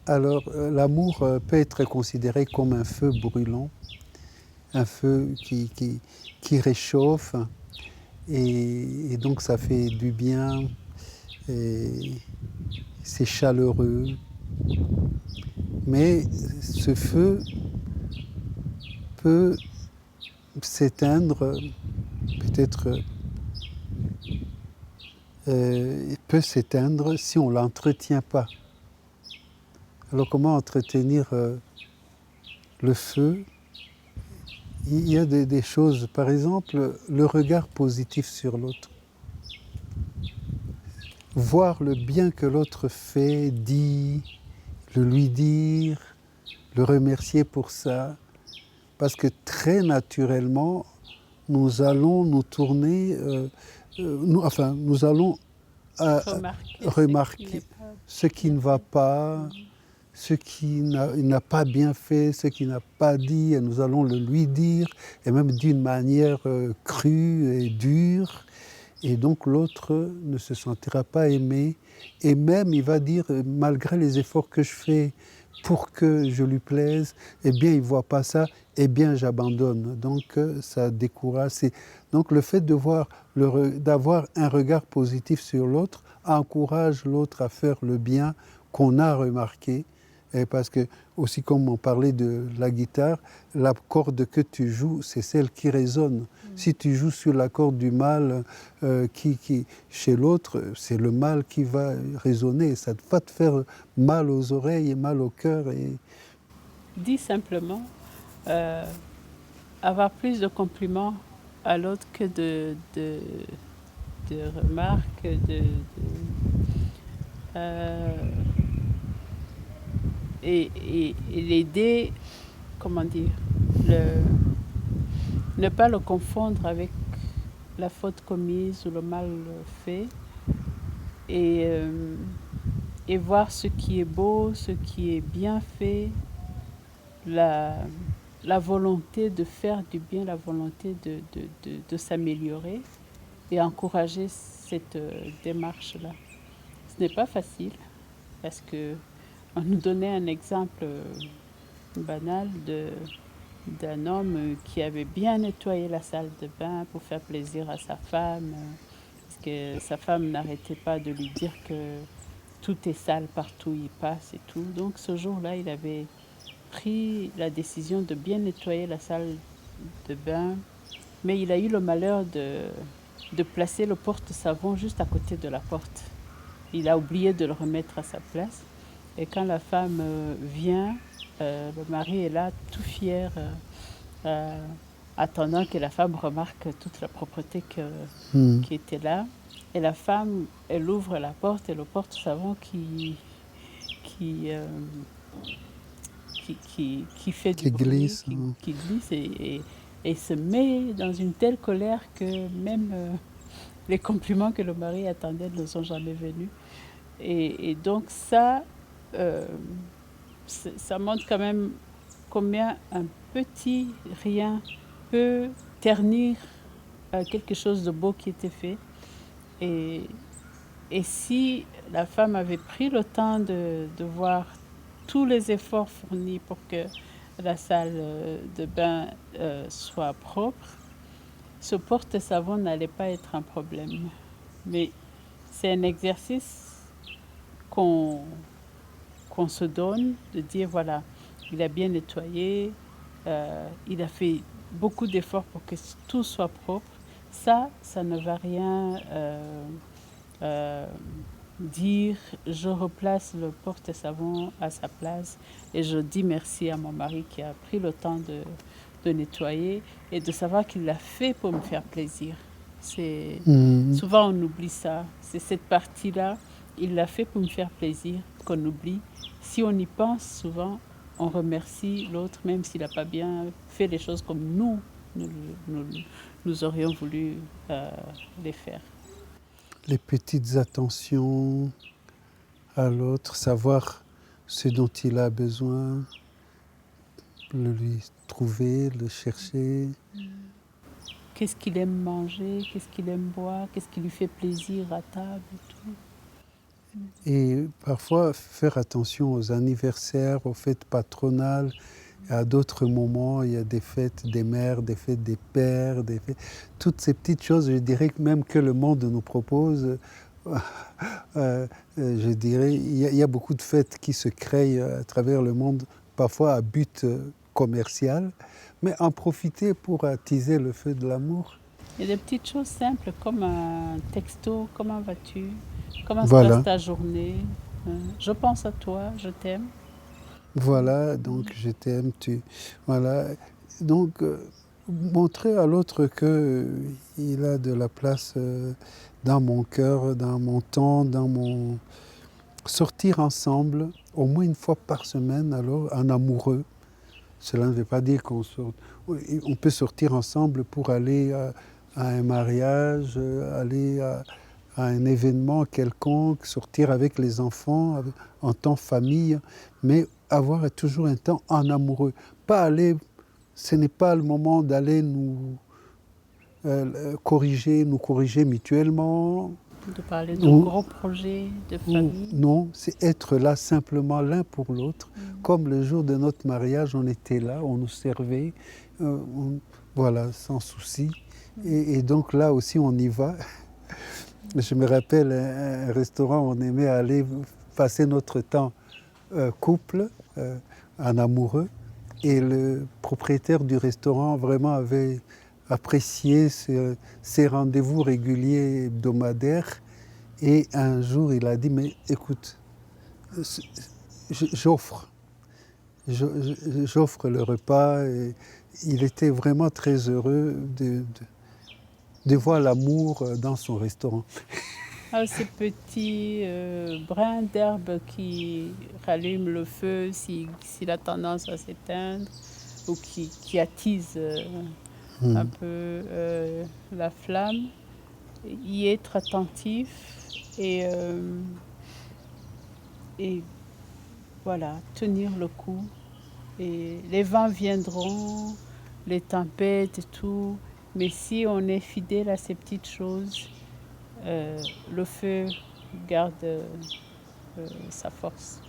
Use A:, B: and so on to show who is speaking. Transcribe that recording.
A: Alors, l'amour peut être considéré comme un feu brûlant, un feu qui réchauffe, et donc ça fait du bien, et c'est chaleureux. Mais ce feu peut s'éteindre, peut-être peut s'éteindre si on ne l'entretient pas. Alors comment entretenir le feu? Il y a des choses, par exemple, le regard positif sur l'autre. Voir le bien que l'autre fait, dit, le lui dire, le remercier pour ça. Parce que très naturellement, nous allons nous tourner, nous allons
B: Remarquer
A: remarquer ce qui ne va pas, ce qu'il n'a pas bien fait, ce qu'il n'a pas dit, et nous allons le lui dire, et même d'une manière crue et dure. Et donc l'autre ne se sentira pas aimé, et même il va dire, malgré les efforts que je fais pour que je lui plaise, eh bien il ne voit pas ça, eh bien j'abandonne. Donc ça décourage. Donc le fait d'avoir un regard positif sur l'autre encourage l'autre à faire le bien qu'on a remarqué. Et parce que, aussi comme on parlait de la guitare, la corde que tu joues, c'est celle qui résonne. Si tu joues sur la corde du mal, chez l'autre, c'est le mal qui va résonner. Ça va te faire mal aux oreilles et mal au cœur.
B: Dit simplement, avoir plus de compliments à l'autre que de remarques, et l'aider, comment dire, ne pas le confondre avec la faute commise ou le mal fait, et voir ce qui est beau, ce qui est bien fait, la volonté de faire du bien, la volonté de s'améliorer, et encourager cette démarche-là. Ce n'est pas facile, parce que on nous donnait un exemple banal d'un homme qui avait bien nettoyé la salle de bain pour faire plaisir à sa femme, parce que sa femme n'arrêtait pas de lui dire que tout est sale partout où il passe et tout. Donc ce jour-là, il avait pris la décision de bien nettoyer la salle de bain, mais il a eu le malheur de placer le porte-savon juste à côté de la porte. Il a oublié de le remettre à sa place. Et quand la femme vient, le mari est là, tout fier, attendant que la femme remarque toute la propreté qui était là. Et la femme, elle ouvre la porte, et le porte-savon qui fait du bruit,
A: Glisse.
B: qui glisse, et se met dans une telle colère que même les compliments que le mari attendait ne sont jamais venus. Et donc euh, ça montre quand même combien un petit rien peut ternir quelque chose de beau qui était fait. Et, et si la femme avait pris le temps de voir tous les efforts fournis pour que la salle de bain soit propre, ce porte-savon n'allait pas être un problème. Mais c'est un exercice qu'on se donne, de dire voilà, il a bien nettoyé, il a fait beaucoup d'efforts pour que tout soit propre. Ça ne va rien dire. Je replace le porte-savon à sa place, et je dis merci à mon mari qui a pris le temps de nettoyer, et de savoir qu'il l'a fait pour me faire plaisir. Souvent on oublie ça. C'est cette partie-là. Il l'a fait pour me faire plaisir qu'on oublie. Si on y pense souvent, on remercie l'autre, même s'il n'a pas bien fait les choses comme nous aurions voulu les faire.
A: Les petites attentions à l'autre, savoir ce dont il a besoin, le lui trouver, le chercher.
B: Qu'est-ce qu'il aime manger, qu'est-ce qu'il aime boire, qu'est-ce qui lui fait plaisir à table et tout.
A: Et parfois, faire attention aux anniversaires, aux fêtes patronales, à d'autres moments, il y a des fêtes des mères, des fêtes des pères, toutes ces petites choses, je dirais que même que le monde nous propose, je dirais, il y a beaucoup de fêtes qui se créent à travers le monde, parfois à but commercial, mais en profiter pour attiser le feu de l'amour.
B: Il y a des petites choses simples comme un texto, comment vas-tu? Comment se
A: Voilà,
B: passe ta journée? Je pense à toi, je t'aime.
A: voilà, donc je t'aime, voilà. Donc, montrer à l'autre qu'il a de la place dans mon cœur, dans mon temps, dans mon... Sortir ensemble, au moins une fois par semaine, alors, en amoureux. Cela ne veut pas dire qu'on sort... On peut sortir ensemble pour aller à un mariage, aller à un événement quelconque, sortir avec les enfants, en temps famille, mais avoir toujours un temps en amoureux. Pas aller, ce n'est pas le moment d'aller nous nous corriger mutuellement.
B: De parler de
A: Ou,
B: gros projets, de famille.
A: non, c'est être là simplement l'un pour l'autre. Comme le jour de notre mariage, on était là, on nous servait, voilà, sans souci. Et donc là aussi, on y va. Je me rappelle un restaurant où on aimait aller passer notre temps couple, en amoureux. Et le propriétaire du restaurant vraiment avait apprécié ces rendez-vous réguliers hebdomadaires. Et un jour, il a dit, mais écoute, j'offre le repas. Et il était vraiment très heureux de voir l'amour dans son restaurant.
B: Ah, ces petits brins d'herbe qui rallument le feu s'il a tendance à s'éteindre ou qui attisent un peu la flamme. Y être attentif et voilà, tenir le coup. Et les vents viendront, les tempêtes et tout, mais si on est fidèle à ces petites choses, le feu garde sa force.